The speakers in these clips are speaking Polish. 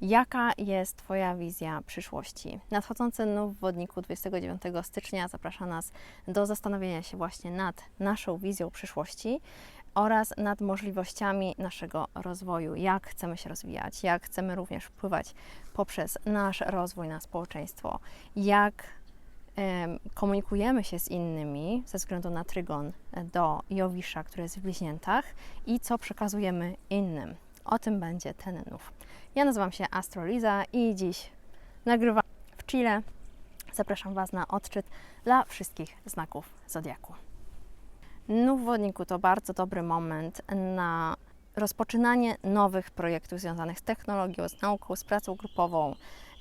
Jaka jest Twoja wizja przyszłości? Nadchodzący nów w Wodniku 29 stycznia zaprasza nas do zastanowienia się właśnie nad naszą wizją przyszłości oraz nad możliwościami naszego rozwoju, jak chcemy się rozwijać, jak chcemy również wpływać poprzez nasz rozwój na społeczeństwo, jak komunikujemy się z innymi ze względu na trygon do Jowisza, który jest w bliźniętach i co przekazujemy innym. O tym będzie ten nów. Ja nazywam się Astroliza i dziś nagrywam w Chile. Zapraszam Was na odczyt dla wszystkich znaków zodiaku. Nów w Wodniku to bardzo dobry moment na rozpoczynanie nowych projektów związanych z technologią, z nauką, z pracą grupową,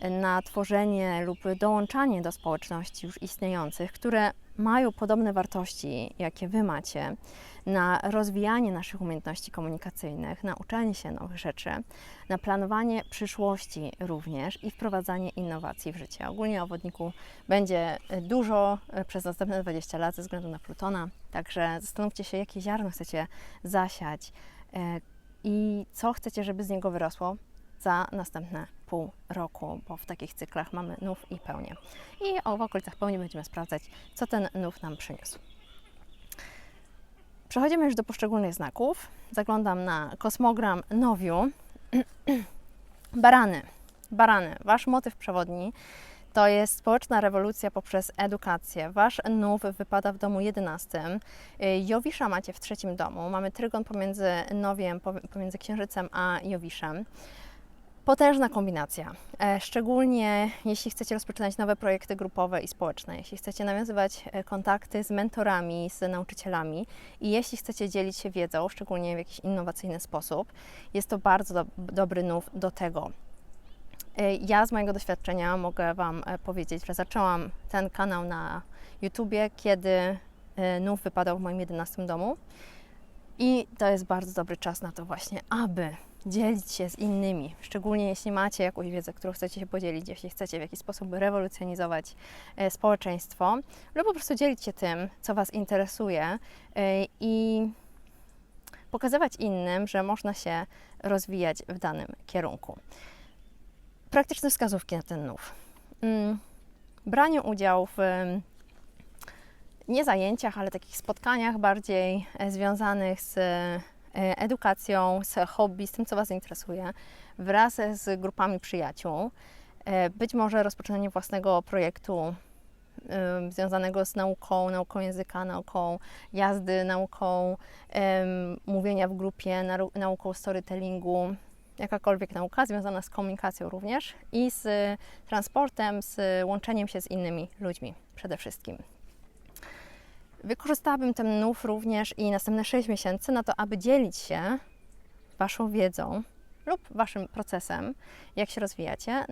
na tworzenie lub dołączanie do społeczności już istniejących, które mają podobne wartości, jakie Wy macie, na rozwijanie naszych umiejętności komunikacyjnych, na uczenie się nowych rzeczy, na planowanie przyszłości również i wprowadzanie innowacji w życie. Ogólnie o Wodniku będzie dużo przez następne 20 lat ze względu na Plutona, także zastanówcie się, jakie ziarno chcecie zasiać i co chcecie, żeby z niego wyrosło za następne pół roku, bo w takich cyklach mamy nów i pełnię. I w okolicach pełni będziemy sprawdzać, co ten nów nam przyniósł. Przechodzimy już do poszczególnych znaków. Zaglądam na kosmogram Nowiu. Barany, Wasz motyw przewodni to jest społeczna rewolucja poprzez edukację. Wasz nów wypada w domu 11. Jowisza macie w 3. domu. Mamy trygon pomiędzy Nowiem, pomiędzy Księżycem a Jowiszem. Potężna kombinacja, szczególnie jeśli chcecie rozpoczynać nowe projekty grupowe i społeczne, jeśli chcecie nawiązywać kontakty z mentorami, z nauczycielami i jeśli chcecie dzielić się wiedzą, szczególnie w jakiś innowacyjny sposób, jest to bardzo dobry nów do tego. Ja z mojego doświadczenia mogę Wam powiedzieć, że zaczęłam ten kanał na YouTubie, kiedy nów wypadał w moim 11 domu i to jest bardzo dobry czas na to właśnie, aby dzielić się z innymi, szczególnie jeśli macie jakąś wiedzę, którą chcecie się podzielić, jeśli chcecie w jakiś sposób rewolucjonizować społeczeństwo lub po prostu dzielić się tym, co Was interesuje i pokazywać innym, że można się rozwijać w danym kierunku. Praktyczne wskazówki na ten nów. Branie udziału w nie zajęciach, ale takich spotkaniach bardziej związanych z edukacją, z hobby, z tym, co Was interesuje, wraz z grupami przyjaciół. Być może rozpoczynanie własnego projektu związanego z nauką języka, nauką jazdy, nauką mówienia w grupie, nauką storytellingu, jakakolwiek nauka związana z komunikacją również i z transportem, z łączeniem się z innymi ludźmi przede wszystkim. Wykorzystałabym ten nów również i następne 6 miesięcy na to, aby dzielić się Waszą wiedzą lub Waszym procesem, jak się rozwijacie,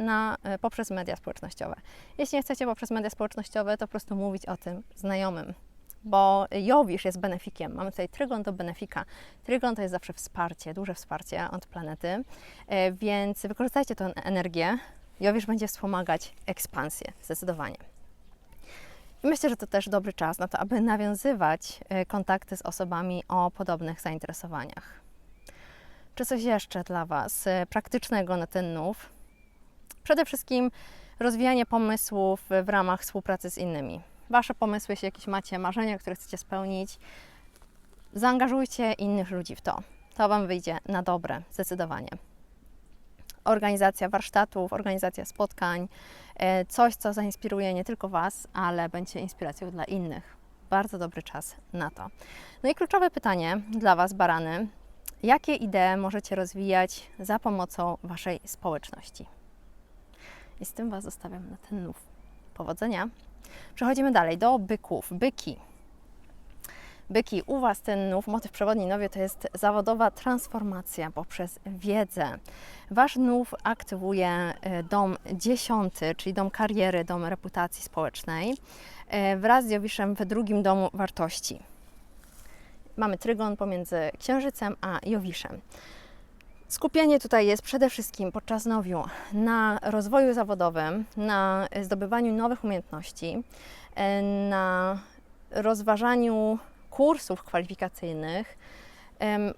poprzez media społecznościowe. Jeśli nie chcecie poprzez media społecznościowe, to po prostu mówić o tym znajomym, bo Jowisz jest benefikiem. Mamy tutaj trygon do benefika. Trygon to jest zawsze wsparcie, duże wsparcie od planety, więc wykorzystajcie tę energię. Jowisz będzie wspomagać ekspansję, zdecydowanie. I myślę, że to też dobry czas na to, aby nawiązywać kontakty z osobami o podobnych zainteresowaniach. Czy coś jeszcze dla Was praktycznego na ten nów? Przede wszystkim rozwijanie pomysłów w ramach współpracy z innymi. Wasze pomysły, jeśli jakieś macie marzenia, które chcecie spełnić, zaangażujcie innych ludzi w to. To Wam wyjdzie na dobre, zdecydowanie. Organizacja warsztatów, organizacja spotkań, coś, co zainspiruje nie tylko Was, ale będzie inspiracją dla innych. Bardzo dobry czas na to. No i kluczowe pytanie dla Was, barany. Jakie idee możecie rozwijać za pomocą Waszej społeczności? I z tym Was zostawiam na ten nów. Powodzenia! Przechodzimy dalej do byków. Byki, u Was ten nów, motyw przewodni Nowie to jest zawodowa transformacja poprzez wiedzę. Wasz nów aktywuje dom 10, czyli dom kariery, dom reputacji społecznej, wraz z Jowiszem w 2. domu wartości. Mamy trygon pomiędzy Księżycem a Jowiszem. Skupienie tutaj jest przede wszystkim podczas Nowiu na rozwoju zawodowym, na zdobywaniu nowych umiejętności, na rozważaniu kursów kwalifikacyjnych,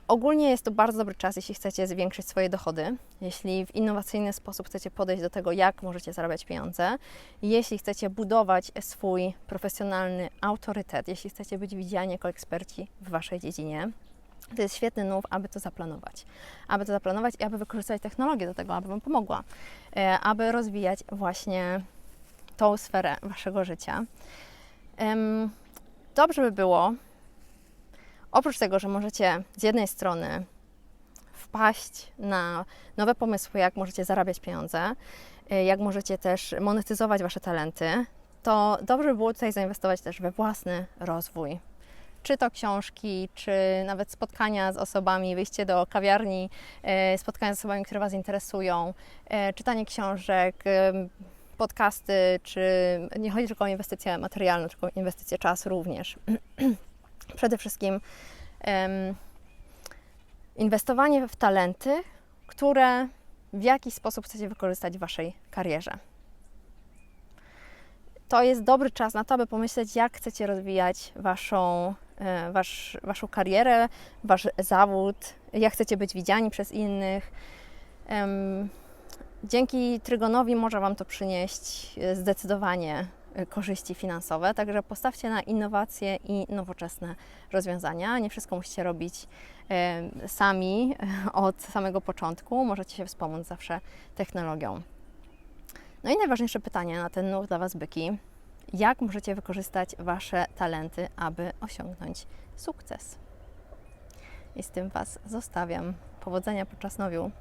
Ogólnie jest to bardzo dobry czas, jeśli chcecie zwiększyć swoje dochody, jeśli w innowacyjny sposób chcecie podejść do tego, jak możecie zarabiać pieniądze, jeśli chcecie budować swój profesjonalny autorytet, jeśli chcecie być widziani jako eksperci w Waszej dziedzinie. To jest świetny nów, aby to zaplanować. Aby to zaplanować i aby wykorzystać technologię do tego, aby Wam pomogła, aby rozwijać właśnie tą sferę Waszego życia. Dobrze by było, oprócz tego, że możecie z jednej strony wpaść na nowe pomysły, jak możecie zarabiać pieniądze, jak możecie też monetyzować Wasze talenty, to dobrze by było tutaj zainwestować też we własny rozwój. Czy to książki, czy nawet spotkania z osobami, wyjście do kawiarni, spotkania z osobami, które Was interesują, czytanie książek, podcasty, czy nie chodzi tylko o inwestycję materialną, tylko o inwestycję czasu również. Przede wszystkim inwestowanie w talenty, które w jakiś sposób chcecie wykorzystać w Waszej karierze. To jest dobry czas na to, aby pomyśleć, jak chcecie rozwijać Waszą karierę, Wasz zawód, jak chcecie być widziani przez innych. Dzięki Trygonowi może Wam to przynieść zdecydowanie korzyści finansowe, także postawcie na innowacje i nowoczesne rozwiązania. Nie wszystko musicie robić sami od samego początku, możecie się wspomóc zawsze technologią. No i najważniejsze pytanie na ten nów dla Was, byki. Jak możecie wykorzystać Wasze talenty, aby osiągnąć sukces? I z tym Was zostawiam. Powodzenia podczas nowiu.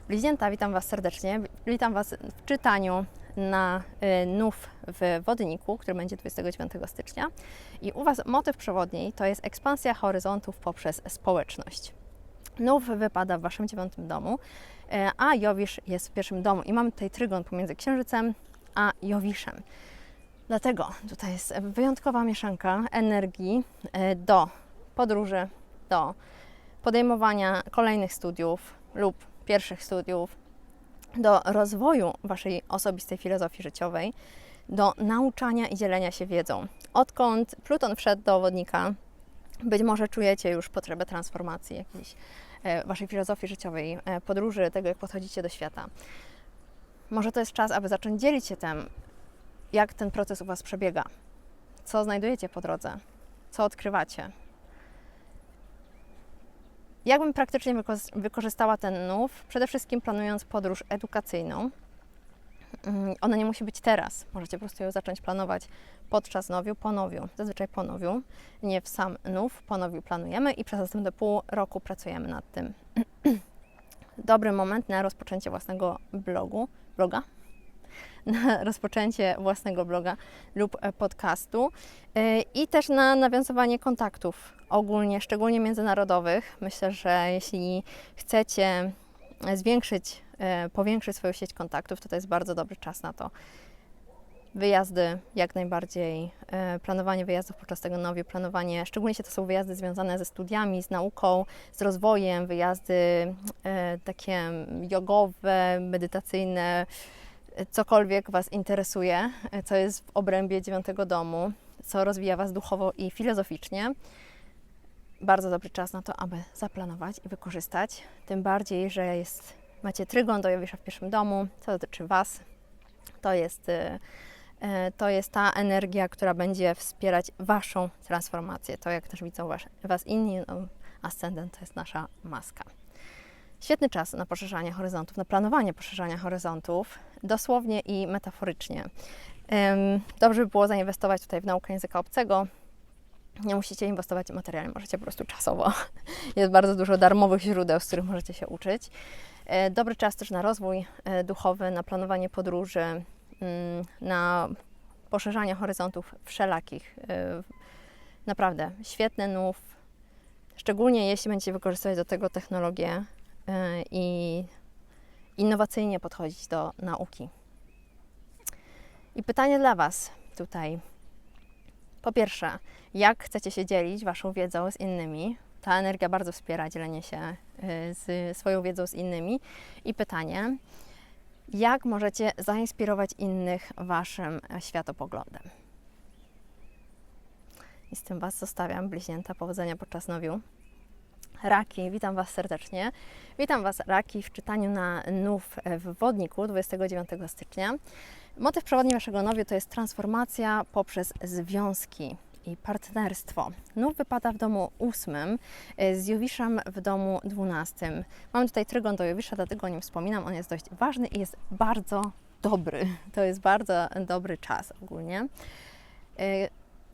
Bliźnięta, witam Was serdecznie. Witam Was w czytaniu na nów w Wodniku, który będzie 29 stycznia. I u Was motyw przewodni to jest ekspansja horyzontów poprzez społeczność. Nów wypada w Waszym 9 domu, a Jowisz jest w 1 domu. I mamy tutaj trygon pomiędzy Księżycem a Jowiszem. Dlatego tutaj jest wyjątkowa mieszanka energii do podróży, do podejmowania kolejnych studiów lub pierwszych studiów, do rozwoju Waszej osobistej filozofii życiowej, do nauczania i dzielenia się wiedzą. Odkąd Pluton wszedł do Wodnika, być może czujecie już potrzebę transformacji jakiejś Waszej filozofii życiowej, podróży, tego jak podchodzicie do świata. Może to jest czas, aby zacząć dzielić się tym, jak ten proces u Was przebiega, co znajdujecie po drodze, co odkrywacie. Jak bym praktycznie wykorzystała ten nów? Przede wszystkim planując podróż edukacyjną. Ona nie musi być teraz. Możecie po prostu ją zacząć planować podczas nowiu, po nowiu. Zazwyczaj po nowiu, nie w sam nów, po nowiu planujemy i przez następne pół roku pracujemy nad tym. Dobry moment na rozpoczęcie własnego bloga, na rozpoczęcie własnego bloga lub podcastu i też na nawiązywanie kontaktów ogólnie, szczególnie międzynarodowych. Myślę, że jeśli chcecie powiększyć swoją sieć kontaktów, to jest bardzo dobry czas na to. Wyjazdy jak najbardziej, planowanie wyjazdów podczas tego nowiu, planowanie, szczególnie jeśli to są wyjazdy związane ze studiami, z nauką, z rozwojem, wyjazdy takie jogowe, medytacyjne, cokolwiek Was interesuje, co jest w obrębie 9 domu, co rozwija Was duchowo i filozoficznie. Bardzo dobry czas na to, aby zaplanować i wykorzystać. Tym bardziej, że macie trygon do Jowisza w 1 domu, co dotyczy Was. To jest ta energia, która będzie wspierać Waszą transformację. To, jak też widzą Was inni, ascendent to jest nasza maska. Świetny czas na poszerzanie horyzontów, na planowanie poszerzania horyzontów, dosłownie i metaforycznie. Dobrze by było zainwestować tutaj w naukę języka obcego. Nie musicie inwestować materialnie, możecie po prostu czasowo. Jest bardzo dużo darmowych źródeł, z których możecie się uczyć. Dobry czas też na rozwój duchowy, na planowanie podróży, na poszerzanie horyzontów wszelakich. Naprawdę świetny nów, szczególnie jeśli będziecie wykorzystywać do tego technologię i innowacyjnie podchodzić do nauki. I pytanie dla Was tutaj. Po pierwsze, jak chcecie się dzielić Waszą wiedzą z innymi? Ta energia bardzo wspiera dzielenie się swoją wiedzą z innymi. I pytanie, jak możecie zainspirować innych Waszym światopoglądem? I z tym Was zostawiam, bliźnięta, powodzenia podczas nowiu. Raki, witam Was serdecznie. Witam Was, Raki, w czytaniu na nów w Wodniku 29 stycznia. Motyw przewodni Waszego nowiu to jest transformacja poprzez związki i partnerstwo. Nów wypada w domu 8, z Jowiszem w domu 12. Mamy tutaj trygon do Jowisza, dlatego o nim wspominam. On jest dość ważny i jest bardzo dobry. To jest bardzo dobry czas ogólnie.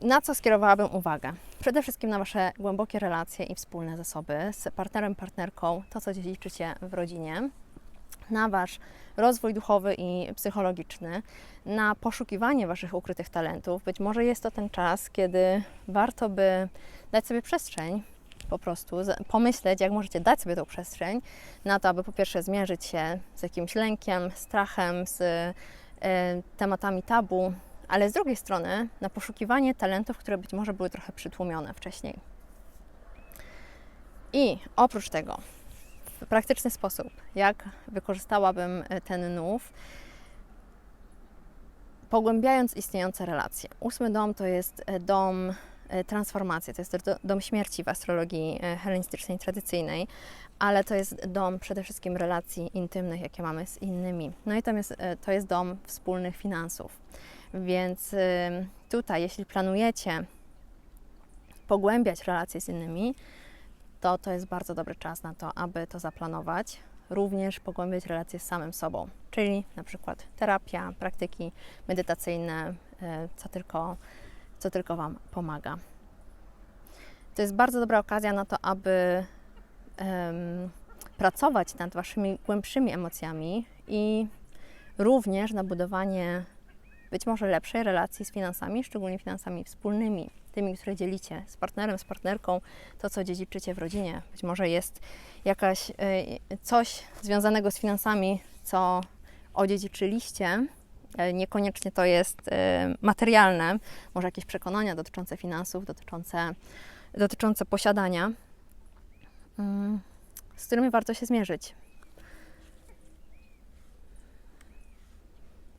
Na co skierowałabym uwagę? Przede wszystkim na Wasze głębokie relacje i wspólne zasoby z partnerem, partnerką, to co dziedziczycie w rodzinie, na Wasz rozwój duchowy i psychologiczny, na poszukiwanie Waszych ukrytych talentów. Być może jest to ten czas, kiedy warto by dać sobie przestrzeń, po prostu pomyśleć, jak możecie dać sobie tą przestrzeń na to, aby po pierwsze zmierzyć się z jakimś lękiem, strachem, z tematami tabu, ale z drugiej strony na poszukiwanie talentów, które być może były trochę przytłumione wcześniej. I oprócz tego, w praktyczny sposób, jak wykorzystałabym ten nów, pogłębiając istniejące relacje. 8 dom to jest dom transformacji, to jest dom śmierci w astrologii hellenistycznej, tradycyjnej, ale to jest dom przede wszystkim relacji intymnych, jakie mamy z innymi. No i to jest dom wspólnych finansów. Więc tutaj, jeśli planujecie pogłębiać relacje z innymi, to jest bardzo dobry czas na to, aby to zaplanować. Również pogłębiać relacje z samym sobą, czyli na przykład terapia, praktyki medytacyjne, co tylko Wam pomaga. To jest bardzo dobra okazja na to, aby pracować nad Waszymi głębszymi emocjami i również na budowanie być może lepszej relacji z finansami, szczególnie finansami wspólnymi, tymi, które dzielicie z partnerem, z partnerką, to co dziedziczycie w rodzinie. Być może jest coś związanego z finansami, co odziedziczyliście, niekoniecznie to jest materialne, może jakieś przekonania dotyczące finansów, dotyczące posiadania, z którymi warto się zmierzyć.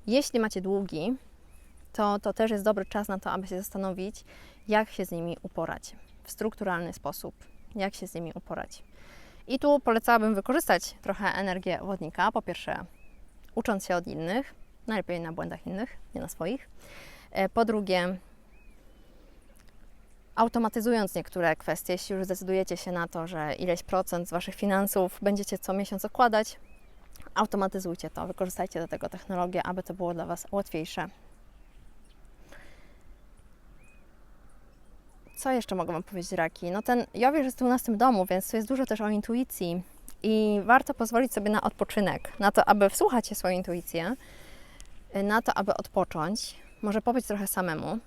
Jeśli macie długi, to też jest dobry czas na to, aby się zastanowić, jak się z nimi uporać w strukturalny sposób, jak się z nimi uporać. I tu polecałabym wykorzystać trochę energię wodnika, po pierwsze ucząc się od innych, najlepiej na błędach innych, nie na swoich. Po drugie, automatyzując niektóre kwestie, jeśli już zdecydujecie się na to, że ileś procent z Waszych finansów będziecie co miesiąc odkładać, automatyzujcie to, wykorzystajcie do tego technologię, aby to było dla Was łatwiejsze. Co jeszcze mogę Wam powiedzieć, Raki? No ten Jowisz jest w 12 domu, więc tu jest dużo też o intuicji i warto pozwolić sobie na odpoczynek, na to, aby wsłuchać się w swoją intuicję, na to, aby odpocząć, może pobyć trochę samemu.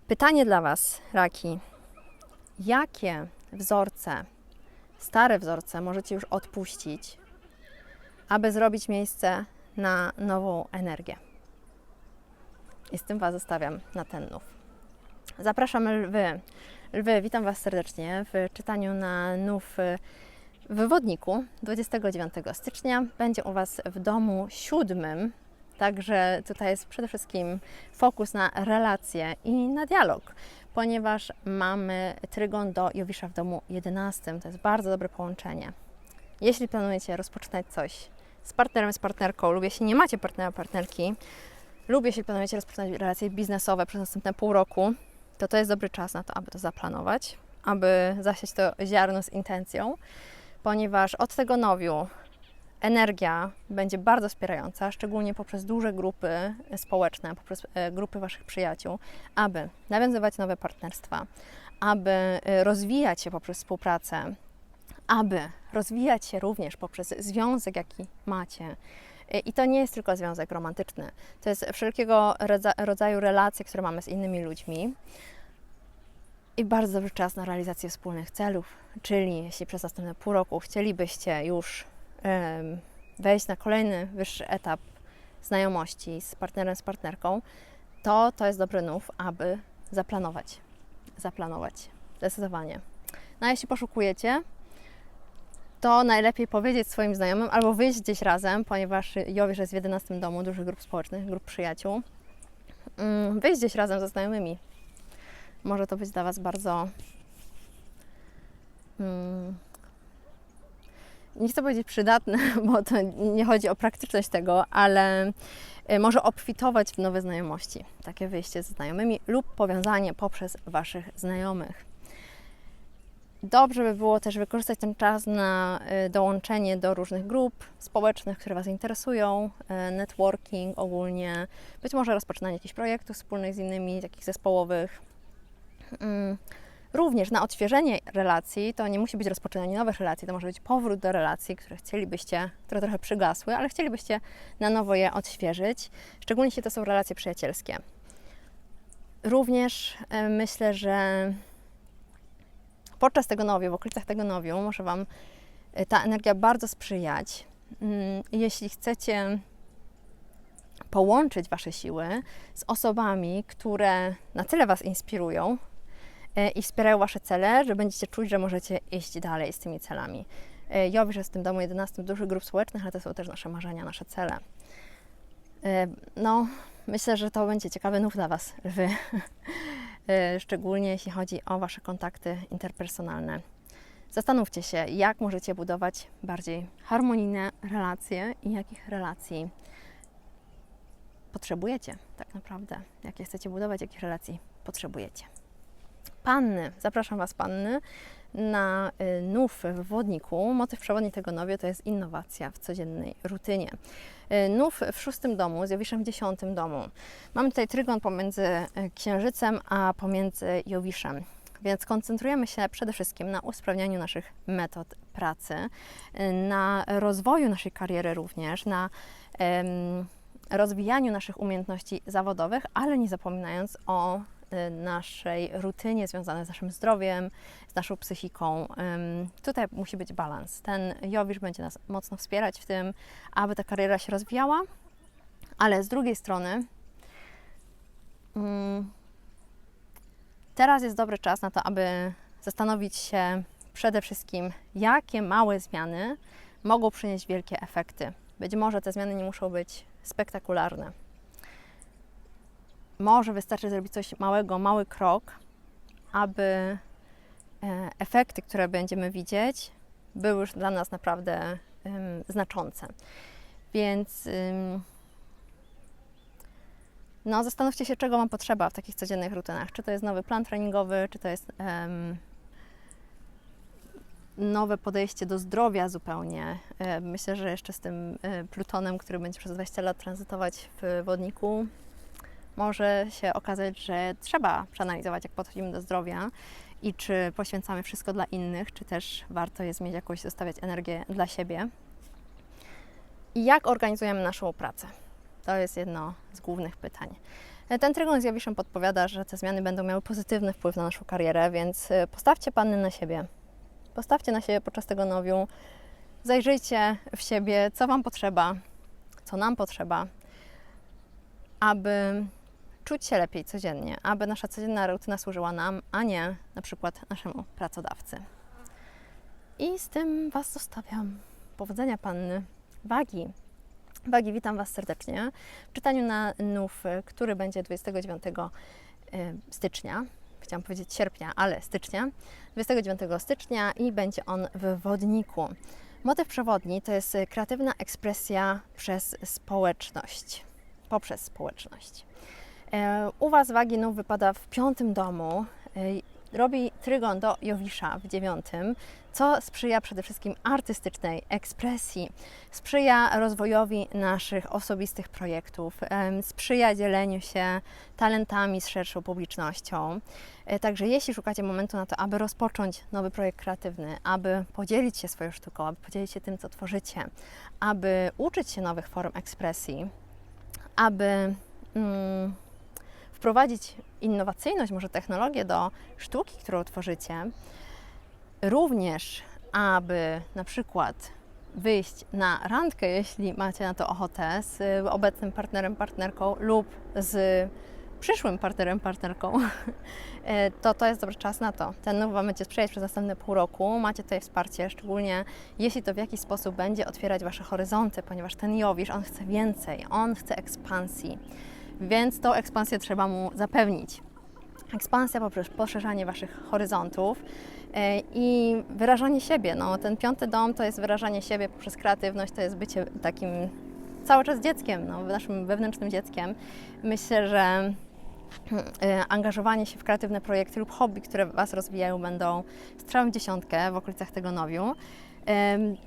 Pytanie dla Was, Raki. Jakie wzorce, stare wzorce możecie już odpuścić, aby zrobić miejsce na nową energię? I z tym Was zostawiam na ten nów. Zapraszam lwy. Lwy, witam Was serdecznie w czytaniu na nów w Wodniku 29 stycznia. Będzie u Was w domu 7, także tutaj jest przede wszystkim fokus na relacje i na dialog, ponieważ mamy trygon do Jowisza w domu 11. To jest bardzo dobre połączenie. Jeśli planujecie rozpoczynać coś z partnerem, z partnerką lub jeśli nie macie partnera, partnerki, lub jeśli planujecie rozpoczynać relacje biznesowe przez następne pół roku, to jest dobry czas na to, aby to zaplanować, aby zasiać to ziarno z intencją, ponieważ od tego nowiu energia będzie bardzo wspierająca, szczególnie poprzez duże grupy społeczne, poprzez grupy Waszych przyjaciół, aby nawiązywać nowe partnerstwa, aby rozwijać się poprzez współpracę, aby rozwijać się również poprzez związek, jaki macie. I to nie jest tylko związek romantyczny, to jest wszelkiego rodzaju relacje, które mamy z innymi ludźmi i bardzo dobry czas na realizację wspólnych celów, czyli jeśli przez następne pół roku chcielibyście już wejść na kolejny, wyższy etap znajomości z partnerem, z partnerką, to jest dobry nów, aby zaplanować, zdecydowanie. No a jeśli poszukujecie, to najlepiej powiedzieć swoim znajomym albo wyjść gdzieś razem, ponieważ Jowisz jest w 11 domu dużych grup społecznych, grup przyjaciół. Wyjść gdzieś razem ze znajomymi. Może to być dla Was bardzo nie chcę powiedzieć przydatne, bo to nie chodzi o praktyczność tego, ale może obfitować w nowe znajomości, takie wyjście ze znajomymi lub powiązanie poprzez Waszych znajomych. Dobrze by było też wykorzystać ten czas na dołączenie do różnych grup społecznych, które Was interesują, networking ogólnie, być może rozpoczynanie jakichś projektów wspólnych z innymi, takich zespołowych. Również na odświeżenie relacji, to nie musi być rozpoczynanie nowych relacji, to może być powrót do relacji, które trochę przygasły, ale chcielibyście na nowo je odświeżyć, szczególnie jeśli to są relacje przyjacielskie. Również myślę, że podczas tego nowiu, w okolicach tego nowiu może Wam ta energia bardzo sprzyjać. Jeśli chcecie połączyć Wasze siły z osobami, które na tyle Was inspirują i wspierają Wasze cele, że będziecie czuć, że możecie iść dalej z tymi celami. Jowisz jest w tym domu 11 dużych grup społecznych, ale to są też nasze marzenia, nasze cele. Myślę, że to będzie ciekawy nów dla Was, Lwy. Szczególnie jeśli chodzi o Wasze kontakty interpersonalne. Zastanówcie się, jak możecie budować bardziej harmonijne relacje i jakich relacji potrzebujecie tak naprawdę. Jakie chcecie budować, jakich relacji potrzebujecie. Panny, zapraszam Was, panny, na nów w wodniku. Motyw przewodni tego nowiu to jest innowacja w codziennej rutynie. Nów w 6 domu z Jowiszem w 10 domu. Mamy tutaj trygon pomiędzy Księżycem a pomiędzy Jowiszem. Więc koncentrujemy się przede wszystkim na usprawnianiu naszych metod pracy, na rozwoju naszej kariery również, na rozwijaniu naszych umiejętności zawodowych, ale nie zapominając o naszej rutynie związanej z naszym zdrowiem, z naszą psychiką. Tutaj musi być balans. Ten Jowisz będzie nas mocno wspierać w tym, aby ta kariera się rozwijała, ale z drugiej strony teraz jest dobry czas na to, aby zastanowić się przede wszystkim, jakie małe zmiany mogą przynieść wielkie efekty. Być może te zmiany nie muszą być spektakularne. Może wystarczy zrobić coś małego, mały krok, aby efekty, które będziemy widzieć, były już dla nas naprawdę znaczące. Więc zastanówcie się, czego Wam potrzeba w takich codziennych rutynach. Czy to jest nowy plan treningowy, czy to jest nowe podejście do zdrowia zupełnie. Myślę, że jeszcze z tym Plutonem, który będzie przez 20 lat tranzytować w wodniku, może się okazać, że trzeba przeanalizować, jak podchodzimy do zdrowia i czy poświęcamy wszystko dla innych, czy też warto jest mieć jakąś, zostawiać energię dla siebie. I jak organizujemy naszą pracę? To jest jedno z głównych pytań. Ten trygon z Jowiszem podpowiada, że te zmiany będą miały pozytywny wpływ na naszą karierę, więc postawcie panny na siebie. Postawcie na siebie podczas tego nowiu. Zajrzyjcie w siebie, co Wam potrzeba, co nam potrzeba, aby czuć się lepiej codziennie, aby nasza codzienna rutyna służyła nam, a nie na przykład naszemu pracodawcy. I z tym Was zostawiam. Powodzenia, panny. Wagi. Wagi, witam Was serdecznie w czytaniu na nów, który będzie 29 stycznia. Chciałam powiedzieć sierpnia, ale stycznia. 29 stycznia i będzie on w wodniku. Motyw przewodni to jest kreatywna ekspresja przez społeczność. Poprzez społeczność. U Was wagi nów wypada w 5 domu, robi trygon do Jowisza w 9, co sprzyja przede wszystkim artystycznej ekspresji, sprzyja rozwojowi naszych osobistych projektów, sprzyja dzieleniu się talentami z szerszą publicznością. Także jeśli szukacie momentu na to, aby rozpocząć nowy projekt kreatywny, aby podzielić się swoją sztuką, aby podzielić się tym, co tworzycie, aby uczyć się nowych form ekspresji, aby wprowadzić innowacyjność, może technologię do sztuki, którą tworzycie, również aby na przykład wyjść na randkę, jeśli macie na to ochotę, z obecnym partnerem, partnerką lub z przyszłym partnerem, partnerką, to jest dobry czas na to. Ten nów Wam będzie sprzyjać przez następne pół roku. Macie tutaj wsparcie, szczególnie jeśli to w jakiś sposób będzie otwierać Wasze horyzonty, ponieważ ten Jowisz, on chce więcej, on chce ekspansji, więc tą ekspansję trzeba mu zapewnić. ekspansja poprzez poszerzanie Waszych horyzontów i wyrażanie siebie. No, ten 5. dom to jest wyrażanie siebie poprzez kreatywność, to jest bycie takim cały czas dzieckiem, no, naszym wewnętrznym dzieckiem. Myślę, że angażowanie się w kreatywne projekty lub hobby, które Was rozwijają, będą strzałem w dziesiątkę w okolicach tego nowiu.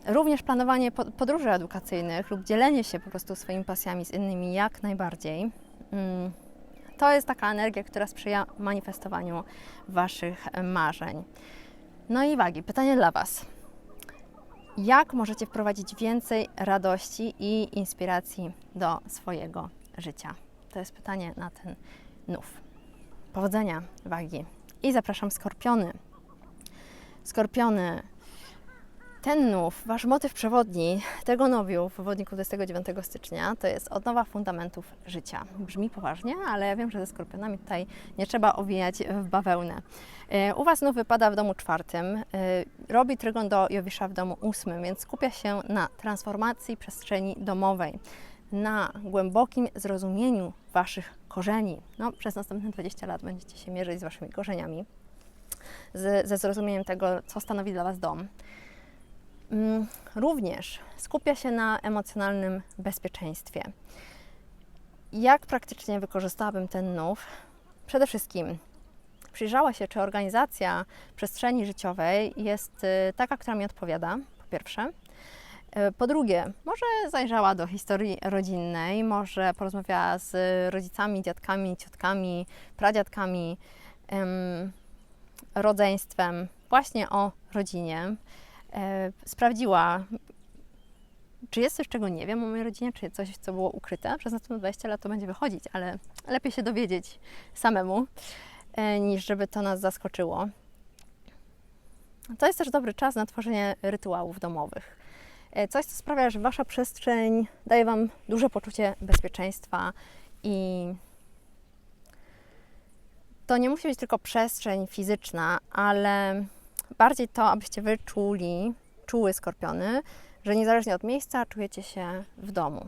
Również planowanie podróży edukacyjnych lub dzielenie się po prostu swoimi pasjami z innymi jak najbardziej. To jest taka energia, która sprzyja manifestowaniu Waszych marzeń. No i wagi, pytanie dla Was. Jak możecie wprowadzić więcej radości i inspiracji do swojego życia? To jest pytanie na ten nów. Powodzenia, wagi. I zapraszam Skorpiony. Skorpiony, ten nów, Wasz motyw przewodni tego nowiu w wodniku 29 stycznia to jest odnowa fundamentów życia. Brzmi poważnie, ale ja wiem, że ze Skorpionami tutaj nie trzeba owijać w bawełnę. U Was nów wypada w domu 4, robi trygon do Jowisza w domu 8, więc skupia się na transformacji przestrzeni domowej, na głębokim zrozumieniu Waszych korzeni. No, przez następne 20 lat będziecie się mierzyć z Waszymi korzeniami, ze zrozumieniem tego, co stanowi dla Was dom. Również skupia się na emocjonalnym bezpieczeństwie. Jak praktycznie wykorzystałabym ten nów? Przede wszystkim przyjrzała się, czy organizacja przestrzeni życiowej jest taka, która mi odpowiada, po pierwsze. Po drugie, może zajrzała do historii rodzinnej, może porozmawiała z rodzicami, dziadkami, ciotkami, pradziadkami, rodzeństwem, właśnie o rodzinie. Sprawdziła, czy jest coś, czego nie wiem o mojej rodzinie, czy coś, co było ukryte. Przez następne 20 lat to będzie wychodzić, ale lepiej się dowiedzieć samemu, niż żeby to nas zaskoczyło. To jest też dobry czas na tworzenie rytuałów domowych. Coś, co sprawia, że Wasza przestrzeń daje Wam duże poczucie bezpieczeństwa i to nie musi być tylko przestrzeń fizyczna, ale bardziej to, abyście Wy czuły Skorpiony, że niezależnie od miejsca czujecie się w domu.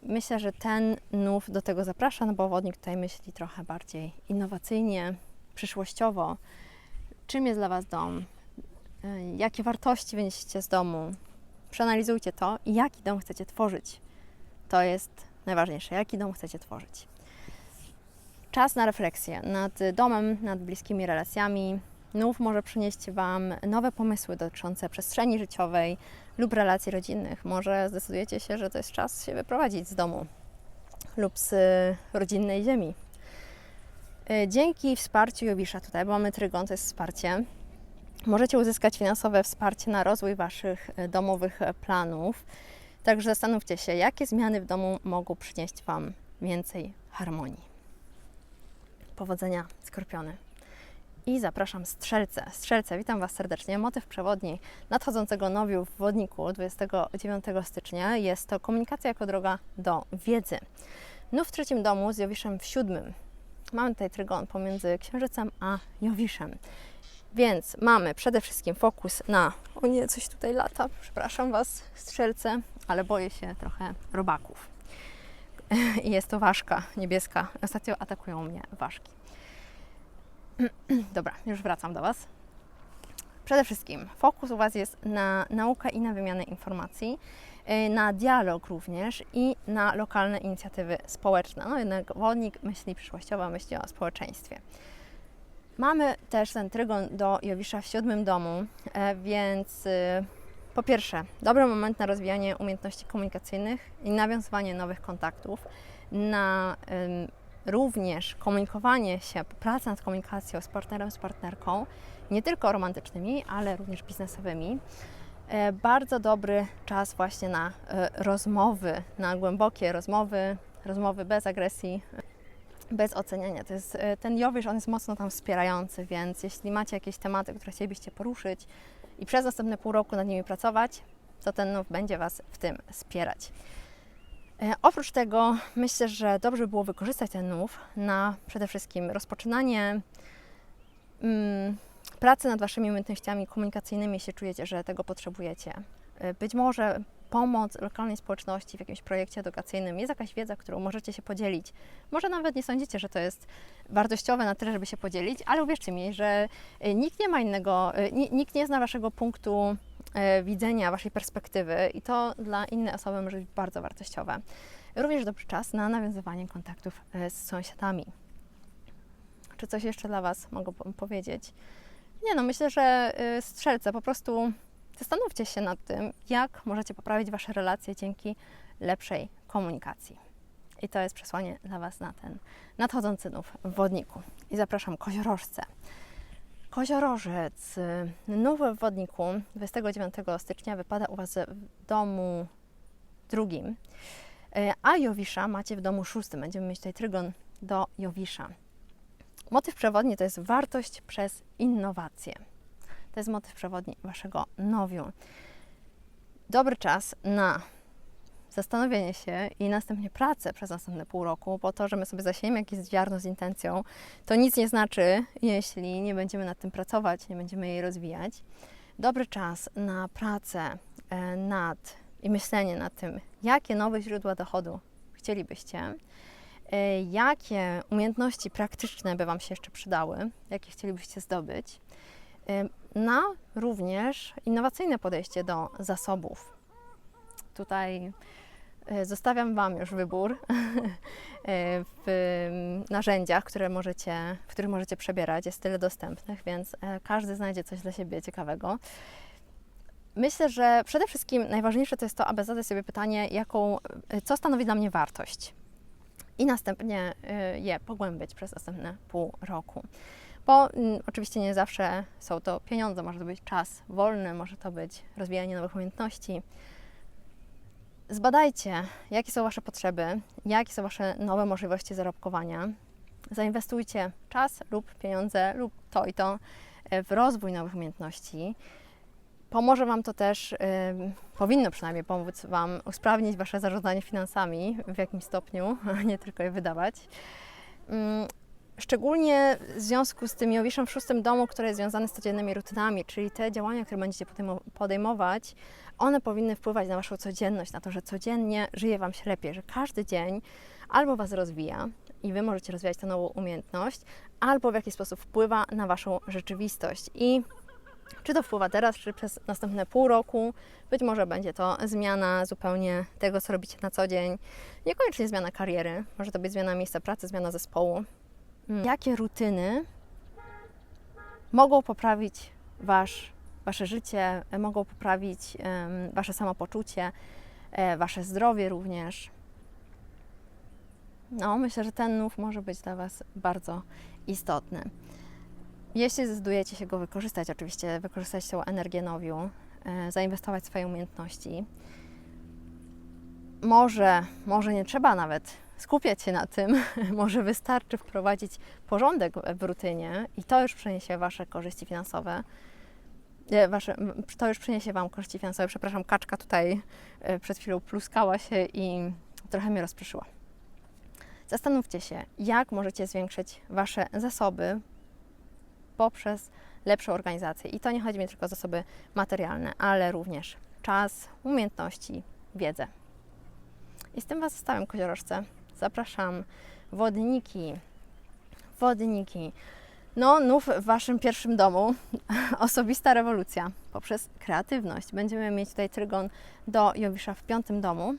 Myślę, że ten nów do tego zaprasza, no bo wodnik tutaj myśli trochę bardziej innowacyjnie, przyszłościowo. Czym jest dla Was dom? Jakie wartości wynieśliście z domu? Przeanalizujcie to i jaki dom chcecie tworzyć. To jest najważniejsze, jaki dom chcecie tworzyć. Czas na refleksję nad domem, nad bliskimi relacjami. Nów może przynieść Wam nowe pomysły dotyczące przestrzeni życiowej lub relacji rodzinnych. Może zdecydujecie się, że to jest czas się wyprowadzić z domu lub z rodzinnej ziemi. Dzięki wsparciu Jowisza tutaj, bo mamy trygon, to jest wsparcie, możecie uzyskać finansowe wsparcie na rozwój Waszych domowych planów. Także zastanówcie się, jakie zmiany w domu mogą przynieść Wam więcej harmonii. Powodzenia, Skorpiony. I zapraszam Strzelce. Strzelce, witam Was serdecznie. Motyw przewodni nadchodzącego nowiu w wodniku 29 stycznia jest to komunikacja jako droga do wiedzy. Nów w 3 domu z Jowiszem w 7. Mamy tutaj trygon pomiędzy Księżycem a Jowiszem. Więc mamy przede wszystkim fokus na... O nie, coś tutaj lata. Przepraszam Was, Strzelce, ale boję się trochę robaków. I jest to ważka niebieska. Ostatnio atakują mnie ważki. Dobra, już wracam do Was. Przede wszystkim fokus u Was jest na naukę i na wymianę informacji, na dialog również i na lokalne inicjatywy społeczne. No jednak wodnik myśli przyszłościowo, myśli o społeczeństwie. Mamy też ten trygon do Jowisza w 7 domu, więc po pierwsze, dobry moment na rozwijanie umiejętności komunikacyjnych i nawiązywanie nowych kontaktów, na również komunikowanie się, praca nad komunikacją z partnerem, z partnerką, nie tylko romantycznymi, ale również biznesowymi. Bardzo dobry czas właśnie na rozmowy, na głębokie rozmowy bez agresji, bez oceniania. To jest, ten Jowisz, on jest mocno tam wspierający, więc jeśli macie jakieś tematy, które chcielibyście poruszyć i przez następne pół roku nad nimi pracować, to ten nów będzie Was w tym wspierać. Oprócz tego myślę, że dobrze było wykorzystać ten nów na przede wszystkim rozpoczynanie pracy nad Waszymi umiejętnościami komunikacyjnymi, jeśli czujecie, że tego potrzebujecie. Być może pomoc lokalnej społeczności w jakimś projekcie edukacyjnym, jest jakaś wiedza, którą możecie się podzielić. Może nawet nie sądzicie, że to jest wartościowe na tyle, żeby się podzielić, ale uwierzcie mi, że nikt nie ma innego, nikt nie zna waszego punktu widzenia, waszej perspektywy i to dla innej osoby może być bardzo wartościowe. Również dobry czas na nawiązywanie kontaktów z sąsiadami. Czy coś jeszcze dla was mogę powiedzieć? Nie, no myślę, że strzelce, po prostu zastanówcie się nad tym, jak możecie poprawić wasze relacje dzięki lepszej komunikacji. I to jest przesłanie dla was na ten nadchodzący nów w Wodniku. I zapraszam koziorożce. Koziorożec, nów w Wodniku 29 stycznia wypada u was w domu drugim, a Jowisza macie w domu szóstym. Będziemy mieć tutaj trygon do Jowisza. Motyw przewodni to jest wartość przez innowację. To jest motyw przewodni waszego nowiu. Dobry czas na zastanowienie się i następnie pracę przez następne pół roku, po to, że my sobie zasiejemy jakieś ziarno z intencją. To nic nie znaczy, jeśli nie będziemy nad tym pracować, nie będziemy jej rozwijać. Dobry czas na pracę nad i myślenie nad tym, jakie nowe źródła dochodu chcielibyście, jakie umiejętności praktyczne by wam się jeszcze przydały, jakie chcielibyście zdobyć, na również innowacyjne podejście do zasobów. Tutaj zostawiam wam już wybór w narzędziach, w których możecie przebierać. Jest tyle dostępnych, więc każdy znajdzie coś dla siebie ciekawego. Myślę, że przede wszystkim najważniejsze to jest to, aby zadać sobie pytanie, co stanowi dla mnie wartość. I następnie je pogłębić przez następne pół roku. Bo oczywiście nie zawsze są to pieniądze, może to być czas wolny, może to być rozwijanie nowych umiejętności. Zbadajcie, jakie są wasze potrzeby, jakie są wasze nowe możliwości zarobkowania. Zainwestujcie czas lub pieniądze lub to i to w rozwój nowych umiejętności. Pomoże wam to też, powinno przynajmniej pomóc wam usprawnić wasze zarządzanie finansami w jakimś stopniu, a nie tylko je wydawać. Szczególnie w związku z tym Jowiszem w szóstym domu, które jest związane z codziennymi rutynami, czyli te działania, które będziecie podejmować, one powinny wpływać na waszą codzienność, na to, że codziennie żyje wam się lepiej, że każdy dzień albo was rozwija i wy możecie rozwijać tę nową umiejętność, albo w jakiś sposób wpływa na waszą rzeczywistość. I czy to wpływa teraz, czy przez następne pół roku, być może będzie to zmiana zupełnie tego, co robicie na co dzień. Niekoniecznie zmiana kariery, może to być zmiana miejsca pracy, zmiana zespołu. Jakie rutyny mogą poprawić wasze życie, mogą poprawić wasze samopoczucie, wasze zdrowie również. No, myślę, że ten nów może być dla was bardzo istotny. Jeśli zdecydujecie się go wykorzystać, oczywiście wykorzystać tą energię nowiu, zainwestować w swoje umiejętności, może nie trzeba nawet skupiać się na tym, może wystarczy wprowadzić porządek w rutynie i to już przyniesie wasze korzyści finansowe. To już przyniesie wam korzyści finansowe. Przepraszam, kaczka tutaj przed chwilą pluskała się i trochę mnie rozproszyła. Zastanówcie się, jak możecie zwiększyć wasze zasoby poprzez lepszą organizację. I to nie chodzi mi tylko o zasoby materialne, ale również czas, umiejętności, wiedzę. I z tym was zostawiam, koziorożce. Zapraszam. Wodniki. No, nów w waszym pierwszym domu. Osobista rewolucja poprzez kreatywność. Będziemy mieć tutaj trygon do Jowisza w piątym domu.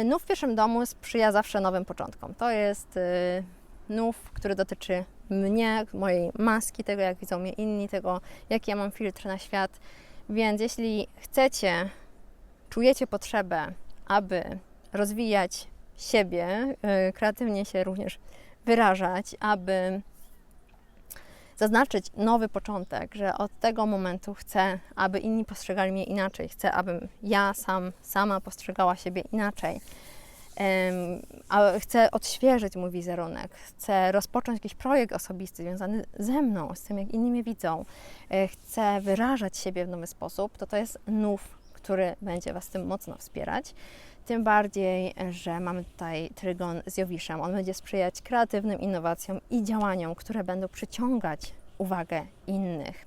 Nów w pierwszym domu sprzyja zawsze nowym początkom. To jest nów, który dotyczy mnie, mojej maski, tego jak widzą mnie inni, tego jaki ja mam filtr na świat. Więc jeśli czujecie potrzebę, aby rozwijać siebie, kreatywnie się również wyrażać, aby zaznaczyć nowy początek, że od tego momentu chcę, aby inni postrzegali mnie inaczej, chcę, abym ja sama postrzegała siebie inaczej. Chcę odświeżyć mój wizerunek, chcę rozpocząć jakiś projekt osobisty związany ze mną, z tym, jak inni mnie widzą, chcę wyrażać siebie w nowy sposób, to jest nów, który będzie was w tym mocno wspierać. Tym bardziej, że mamy tutaj trygon z Jowiszem. On będzie sprzyjać kreatywnym innowacjom i działaniom, które będą przyciągać uwagę innych.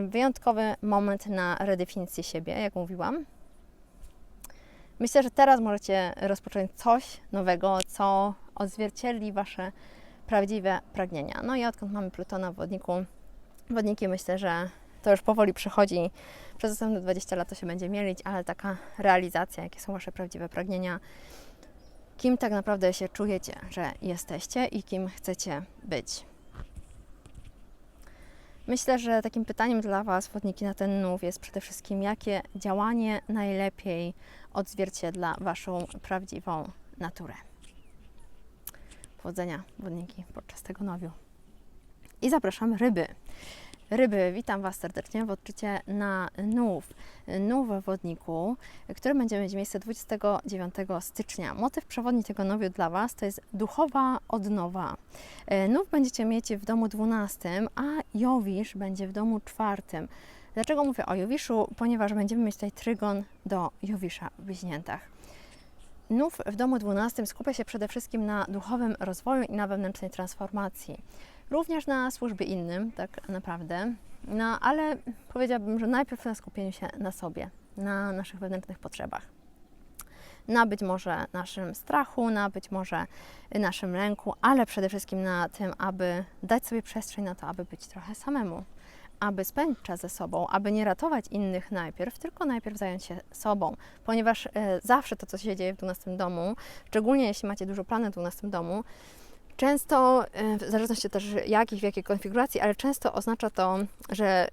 Wyjątkowy moment na redefinicję siebie, jak mówiłam. Myślę, że teraz możecie rozpocząć coś nowego, co odzwierciedli Wasze prawdziwe pragnienia. No i odkąd mamy Plutona w wodniki, myślę, że to już powoli przychodzi. Przez następne 20 lat to się będzie mielić, ale taka realizacja, jakie są Wasze prawdziwe pragnienia, kim tak naprawdę się czujecie, że jesteście i kim chcecie być. Myślę, że takim pytaniem dla Was, wodniki, na ten nów jest przede wszystkim, jakie działanie najlepiej odzwierciedla Waszą prawdziwą naturę. Powodzenia, wodniki, podczas tego nowiu. I zapraszam ryby. Ryby, witam Was serdecznie w odczycie na nów w wodniku, który będzie mieć miejsce 29 stycznia. Motyw przewodni tego nowiu dla Was to jest duchowa odnowa. Nów będziecie mieć w domu 12, a Jowisz będzie w domu 4. Dlaczego mówię o Jowiszu? Ponieważ będziemy mieć tutaj trygon do Jowisza w Bliźniętach. Nów w domu 12 skupia się przede wszystkim na duchowym rozwoju i na wewnętrznej transformacji. Również na służbie innym, tak naprawdę, no, ale powiedziałabym, że najpierw na skupieniu się na sobie, na naszych wewnętrznych potrzebach. Na być może naszym strachu, na być może naszym lęku, ale przede wszystkim na tym, aby dać sobie przestrzeń na to, aby być trochę samemu, aby spędzić czas ze sobą, aby nie ratować innych najpierw, tylko najpierw zająć się sobą, ponieważ zawsze to, co się dzieje w 12 domu, szczególnie jeśli macie dużo planów w 12 domu, często, w zależności też jakich, w jakiej konfiguracji, ale często oznacza to, że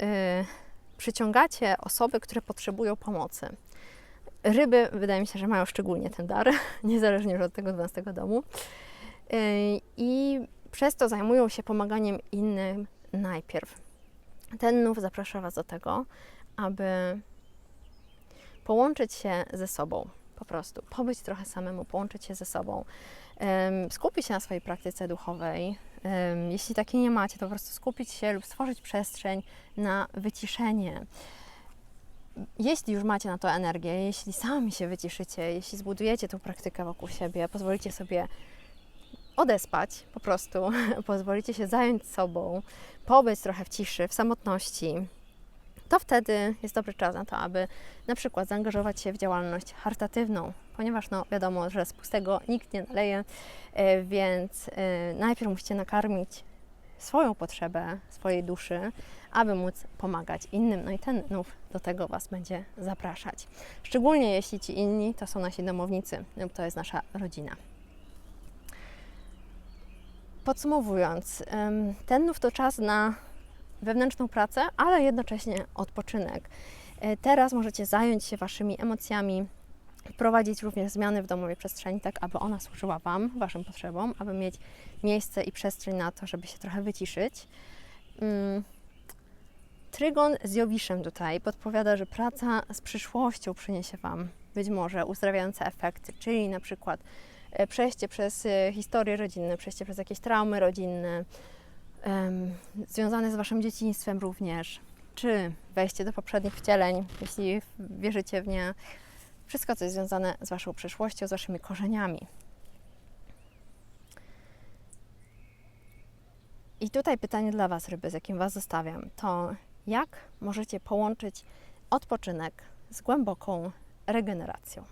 przyciągacie osoby, które potrzebują pomocy. Ryby, wydaje mi się, że mają szczególnie ten dar, niezależnie już od tego 12 domu. I przez to zajmują się pomaganiem innym najpierw. Ten nów zaprasza Was do tego, aby połączyć się ze sobą, po prostu pobyć trochę samemu, połączyć się ze sobą, skupić się na swojej praktyce duchowej. Jeśli takiej nie macie, to po prostu skupić się lub stworzyć przestrzeń na wyciszenie. Jeśli już macie na to energię, jeśli sami się wyciszycie, jeśli zbudujecie tą praktykę wokół siebie, pozwolicie sobie odespać po prostu, pozwolicie się zająć sobą, pobyć trochę w ciszy, w samotności, to wtedy jest dobry czas na to, aby na przykład zaangażować się w działalność charytatywną, ponieważ no wiadomo, że z pustego nikt nie naleje, więc najpierw musicie nakarmić swoją potrzebę, swojej duszy, aby móc pomagać innym. No i ten nów do tego Was będzie zapraszać. Szczególnie jeśli ci inni to są nasi domownicy lub to jest nasza rodzina. Podsumowując, ten nów to czas na wewnętrzną pracę, ale jednocześnie odpoczynek. Teraz możecie zająć się Waszymi emocjami, wprowadzić również zmiany w domowej przestrzeni, tak aby ona służyła Wam, Waszym potrzebom, aby mieć miejsce i przestrzeń na to, żeby się trochę wyciszyć. Trygon z Jowiszem tutaj podpowiada, że praca z przyszłością przyniesie Wam być może uzdrawiające efekty, czyli na przykład przejście przez historie rodzinne, przejście przez jakieś traumy rodzinne, związane z Waszym dzieciństwem również, czy wejście do poprzednich wcieleń, jeśli wierzycie w nie. Wszystko, co jest związane z Waszą przyszłością, z Waszymi korzeniami. I tutaj pytanie dla Was, ryby, z jakim Was zostawiam, to jak możecie połączyć odpoczynek z głęboką regeneracją?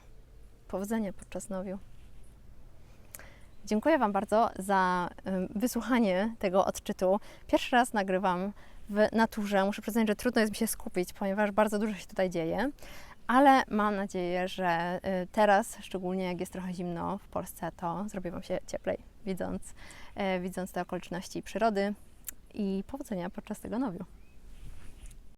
Powodzenia podczas nowiu. Dziękuję Wam bardzo za wysłuchanie tego odczytu. Pierwszy raz nagrywam w naturze. Muszę przyznać, że trudno jest mi się skupić, ponieważ bardzo dużo się tutaj dzieje, ale mam nadzieję, że teraz, szczególnie jak jest trochę zimno w Polsce, to zrobi Wam się cieplej, widząc te okoliczności przyrody i powodzenia podczas tego nowiu.